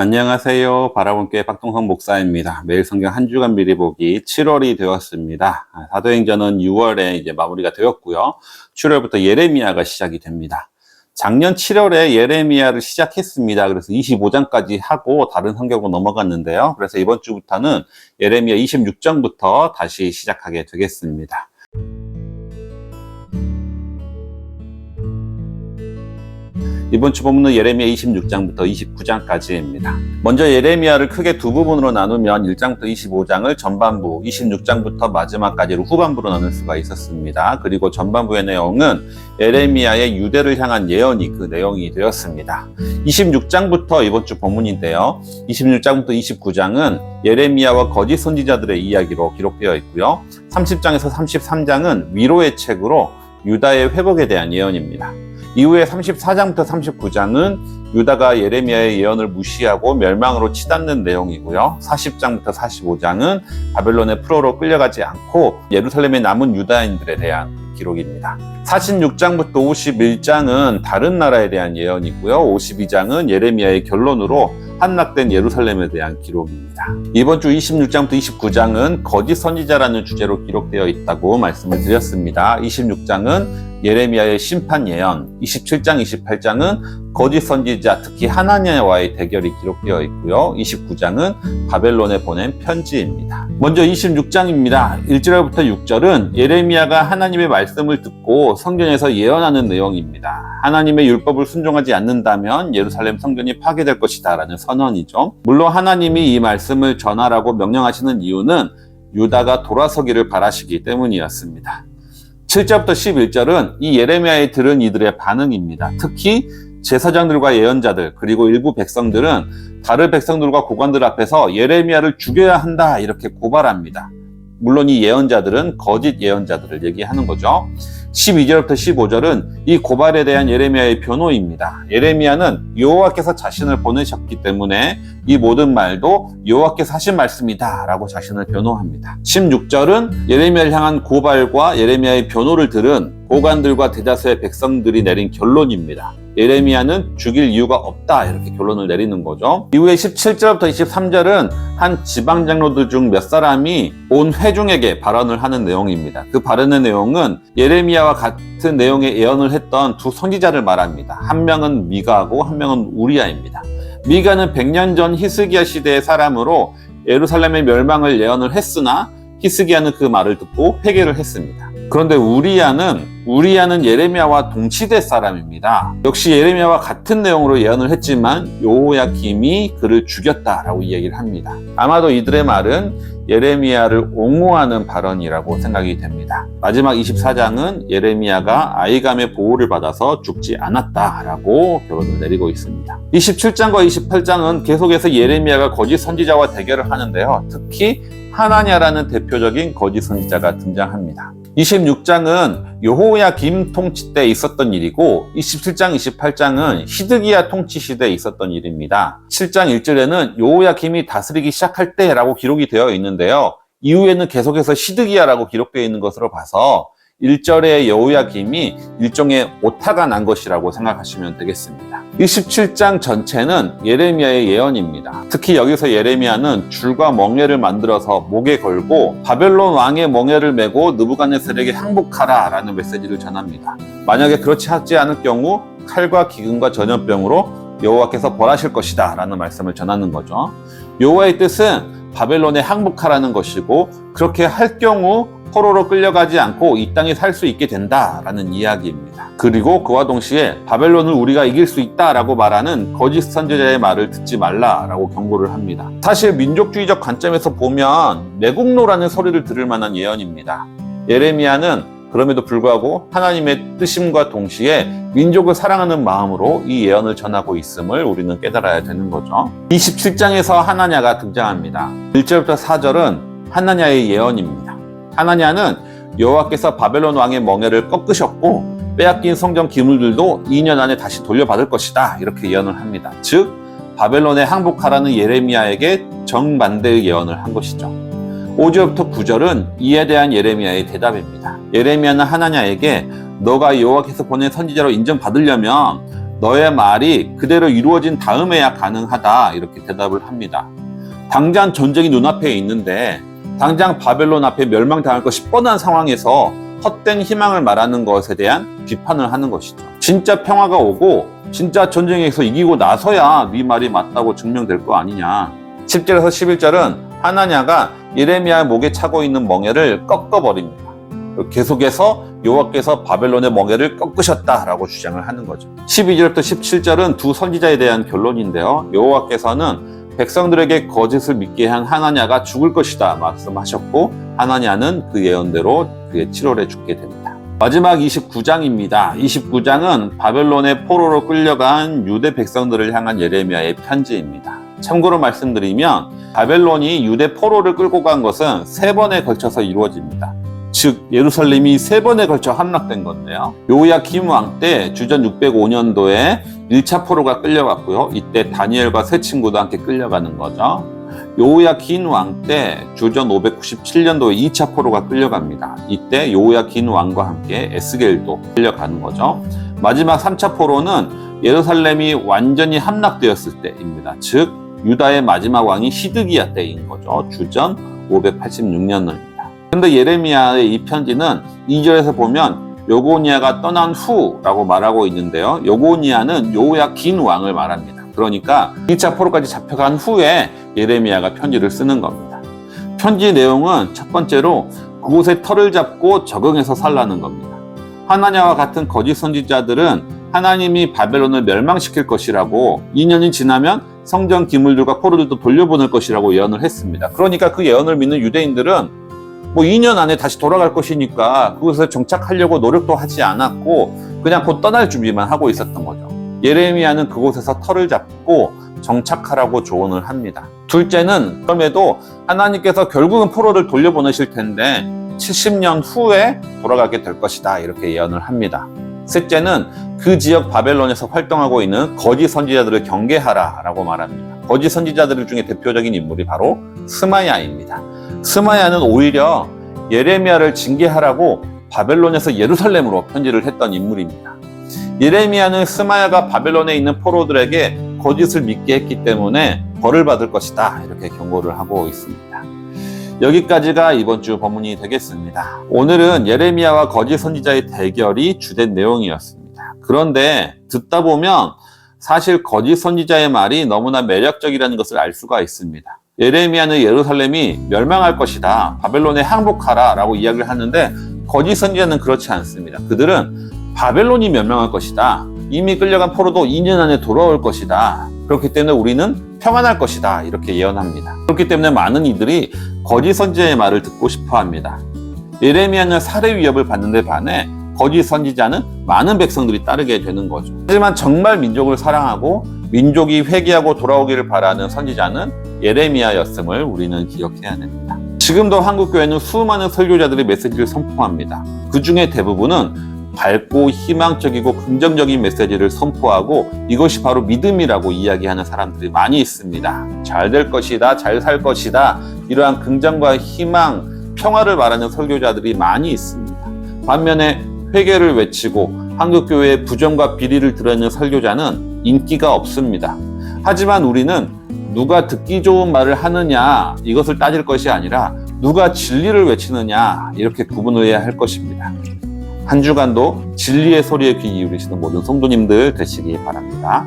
안녕하세요. 바라본교회 박동성 목사입니다. 매일 성경 한 주간 미리 보기 7월이 되었습니다. 사도행전은 6월에 이제 마무리가 되었고요. 7월부터 예레미야가 시작이 됩니다. 작년 7월에 예레미야를 시작했습니다. 그래서 25장까지 하고 다른 성경으로 넘어갔는데요. 그래서 이번 주부터는 예레미야 26장부터 다시 시작하게 되겠습니다. 이번 주 본문은 예레미야 26장부터 29장까지입니다. 먼저 예레미야를 크게 두 부분으로 나누면 1장부터 25장을 전반부, 26장부터 마지막까지로 후반부로 나눌 수가 있었습니다. 그리고 전반부의 내용은 예레미야의 유대를 향한 예언이 그 내용이 되었습니다. 26장부터 이번 주 본문인데요. 26장부터 29장은 예레미야와 거짓 선지자들의 이야기로 기록되어 있고요. 30장에서 33장은 위로의 책으로 유다의 회복에 대한 예언입니다. 이후에 34장부터 39장은 유다가 예레미야의 예언을 무시하고 멸망으로 치닫는 내용이고요. 40장부터 45장은 바벨론의 포로로 끌려가지 않고 예루살렘에 남은 유다인들에 대한 기록입니다. 46장부터 51장은 다른 나라에 대한 예언이고요. 52장은 예레미야의 결론으로 함락된 예루살렘에 대한 기록입니다. 이번 주 26장부터 29장은 거짓 선지자라는 주제로 기록되어 있다고 말씀을 드렸습니다. 26장은 예레미야의 심판 예언, 27장, 28장은 거짓 선지자, 특히 하나냐와의 대결이 기록되어 있고요. 29장은 바벨론에 보낸 편지입니다. 먼저 26장입니다. 1절부터 6절은 예레미야가 하나님의 말씀을 듣고 성전에서 예언하는 내용입니다. 하나님의 율법을 순종하지 않는다면 예루살렘 성전이 파괴될 것이다 라는 선언이죠. 물론 하나님이 이 말씀을 전하라고 명령하시는 이유는 유다가 돌아서기를 바라시기 때문이었습니다. 7절부터 11절은 이 예레미야에 들은 이들의 반응입니다. 특히 제사장들과 예언자들 그리고 일부 백성들은 다른 백성들과 고관들 앞에서 예레미야를 죽여야 한다 이렇게 고발합니다. 물론 이 예언자들은 거짓 예언자들을 얘기하는 거죠. 12절부터 15절은 이 고발에 대한 예레미야의 변호입니다. 예레미야는 여호와께서 자신을 보내셨기 때문에 이 모든 말도 여호와께서 하신 말씀이다 라고 자신을 변호합니다. 16절은 예레미야를 향한 고발과 예레미야의 변호를 들은 고관들과 대다수의 백성들이 내린 결론입니다. 예레미야는 죽일 이유가 없다 이렇게 결론을 내리는 거죠. 이후에 17절부터 23절은 한 지방장로들 중 몇 사람이 온 회중에게 발언을 하는 내용입니다. 그 발언의 내용은 예레미야와 같은 내용의 예언을 했던 두 선지자를 말합니다. 한 명은 미가하고 한 명은 우리야입니다. 미가는 100년 전 히스기야 시대의 사람으로 예루살렘의 멸망을 예언을 했으나 히스기야는 그 말을 듣고 회개를 했습니다. 그런데 우리야는 예레미야와 동치대 사람입니다. 역시 예레미야와 같은 내용으로 예언을 했지만 여호야김이 그를 죽였다라고 얘기를 합니다. 아마도 이들의 말은 예레미야를 옹호하는 발언이라고 생각이 됩니다. 마지막 24장은 예레미야가 아이감의 보호를 받아서 죽지 않았다라고 결론을 내리고 있습니다. 27장과 28장은 계속해서 예레미야가 거짓 선지자와 대결을 하는데요. 특히 하나냐라는 대표적인 거짓 선지자가 등장합니다. 26장은 여호야김 통치 때 있었던 일이고 27장, 28장은 시드기야 통치 시대에 있었던 일입니다. 7장 1절에는 여호야김이 다스리기 시작할 때라고 기록이 되어 있는데요. 이후에는 계속해서 시드기야라고 기록되어 있는 것으로 봐서 1절의 여호야김이 일종의 오타가 난 것이라고 생각하시면 되겠습니다. 27장 전체는 예레미야의 예언입니다. 특히 여기서 예레미야는 줄과 멍에를 만들어서 목에 걸고 바벨론 왕의 멍에를 메고 느부갓네살에게 항복하라 라는 메시지를 전합니다. 만약에 그렇지 하지 않을 경우 칼과 기근과 전염병으로 여호와께서 벌하실 것이다 라는 말씀을 전하는 거죠. 여호와의 뜻은 바벨론에 항복하라는 것이고 그렇게 할 경우 포로로 끌려가지 않고 이 땅에 살 수 있게 된다라는 이야기입니다. 그리고 그와 동시에 바벨론을 우리가 이길 수 있다라고 말하는 거짓 선지자의 말을 듣지 말라라고 경고를 합니다. 사실 민족주의적 관점에서 보면 매국노라는 소리를 들을 만한 예언입니다. 예레미야는 그럼에도 불구하고 하나님의 뜻임과 동시에 민족을 사랑하는 마음으로 이 예언을 전하고 있음을 우리는 깨달아야 되는 거죠. 27장에서 하나냐가 등장합니다. 1절부터 4절은 하나냐의 예언입니다. 하나냐는 여호와께서 바벨론 왕의 멍에를 꺾으셨고 빼앗긴 성전 기물들도 2년 안에 다시 돌려받을 것이다 이렇게 예언을 합니다. 즉 바벨론에 항복하라는 예레미야에게 정반대의 예언을 한 것이죠. 5절부터 9절은 이에 대한 예레미야의 대답입니다. 예레미야는 하나냐에게 너가 여호와께서 보낸 선지자로 인정받으려면 너의 말이 그대로 이루어진 다음에야 가능하다 이렇게 대답을 합니다. 당장 전쟁이 눈앞에 있는데 당장 바벨론 앞에 멸망당할 것이 뻔한 상황에서 헛된 희망을 말하는 것에 대한 비판을 하는 것이죠. 진짜 평화가 오고 진짜 전쟁에서 이기고 나서야 네 말이 맞다고 증명될 거 아니냐. 10절에서 11절은 하나냐가 예레미야 목에 차고 있는 멍에를 꺾어버립니다. 계속해서 여호와께서 바벨론의 멍에를 꺾으셨다라고 주장을 하는 거죠. 12절부터 17절은 두 선지자에 대한 결론인데요. 여호와께서는 백성들에게 거짓을 믿게 한 하나냐가 죽을 것이다 말씀하셨고 하나냐는 그 예언대로 그의 7월에 죽게 됩니다. 마지막 29장입니다. 29장은 바벨론의 포로로 끌려간 유대 백성들을 향한 예레미야의 편지입니다. 참고로 말씀드리면 바벨론이 유대 포로를 끌고 간 것은 3번에 걸쳐서 이루어집니다. 즉 예루살렘이 3번에 걸쳐 함락된 건데요. 요야김 왕 때 주전 605년도에 1차 포로가 끌려갔고요. 이때 다니엘과 세 친구도 함께 끌려가는 거죠. 요야긴 왕 때 주전 597년도에 2차 포로가 끌려갑니다. 이때 요야긴 왕과 함께 에스겔도 끌려가는 거죠. 마지막 3차 포로는 예루살렘이 완전히 함락되었을 때입니다. 즉 유다의 마지막 왕이 시드기야 때인 거죠. 주전 586년입니다. 근데 예레미야의 이 편지는 2절에서 보면 요고니아가 떠난 후라고 말하고 있는데요. 요고니아는 요야긴 왕을 말합니다. 그러니까 2차 포로까지 잡혀간 후에 예레미야가 편지를 쓰는 겁니다. 편지 내용은 첫 번째로 그곳에 터를 잡고 적응해서 살라는 겁니다. 하나냐와 같은 거짓 선지자들은 하나님이 바벨론을 멸망시킬 것이라고 2년이 지나면 성전 기물들과 포로들도 돌려보낼 것이라고 예언을 했습니다. 그러니까 그 예언을 믿는 유대인들은 2년 안에 다시 돌아갈 것이니까 그곳에 정착하려고 노력도 하지 않았고 그냥 곧 떠날 준비만 하고 있었던 거죠. 예레미야는 그곳에서 터를 잡고 정착하라고 조언을 합니다. 둘째는 그럼에도 하나님께서 결국은 포로를 돌려보내실 텐데 70년 후에 돌아가게 될 것이다 이렇게 예언을 합니다. 셋째는 그 지역 바벨론에서 활동하고 있는 거짓 선지자들을 경계하라 라고 말합니다. 거짓 선지자들 중에 대표적인 인물이 바로 스마야입니다. 스마야는 오히려 예레미야를 징계하라고 바벨론에서 예루살렘으로 편지를 했던 인물입니다. 예레미야는 스마야가 바벨론에 있는 포로들에게 거짓을 믿게 했기 때문에 벌을 받을 것이다 이렇게 경고를 하고 있습니다. 여기까지가 이번 주 본문이 되겠습니다. 오늘은 예레미야와 거짓 선지자의 대결이 주된 내용이었습니다. 그런데 듣다 보면 사실 거짓 선지자의 말이 너무나 매력적이라는 것을 알 수가 있습니다. 예레미야는 예루살렘이 멸망할 것이다, 바벨론에 항복하라 라고 이야기를 하는데 거짓 선지자는 그렇지 않습니다. 그들은 바벨론이 멸망할 것이다, 이미 끌려간 포로도 2년 안에 돌아올 것이다, 그렇기 때문에 우리는 평안할 것이다 이렇게 예언합니다. 그렇기 때문에 많은 이들이 거짓 선지자의 말을 듣고 싶어 합니다. 예레미야는 살해 위협을 받는데 반해 거짓 선지자는 많은 백성들이 따르게 되는 거죠. 하지만 정말 민족을 사랑하고 민족이 회개하고 돌아오기를 바라는 선지자는 예레미야였음을 우리는 기억해야 됩니다. 지금도 한국교회는 수많은 설교자들이 메시지를 선포합니다. 그 중에 대부분은 밝고 희망적이고 긍정적인 메시지를 선포하고 이것이 바로 믿음이라고 이야기하는 사람들이 많이 있습니다. 잘 될 것이다, 잘 살 것이다, 이러한 긍정과 희망, 평화를 말하는 설교자들이 많이 있습니다. 반면에 회개를 외치고 한국교회의 부정과 비리를 드러내는 설교자는 인기가 없습니다. 하지만 우리는 누가 듣기 좋은 말을 하느냐 이것을 따질 것이 아니라 누가 진리를 외치느냐 이렇게 구분을 해야 할 것입니다. 한 주간도 진리의 소리에 귀 기울이시는 모든 성도님들 되시기 바랍니다.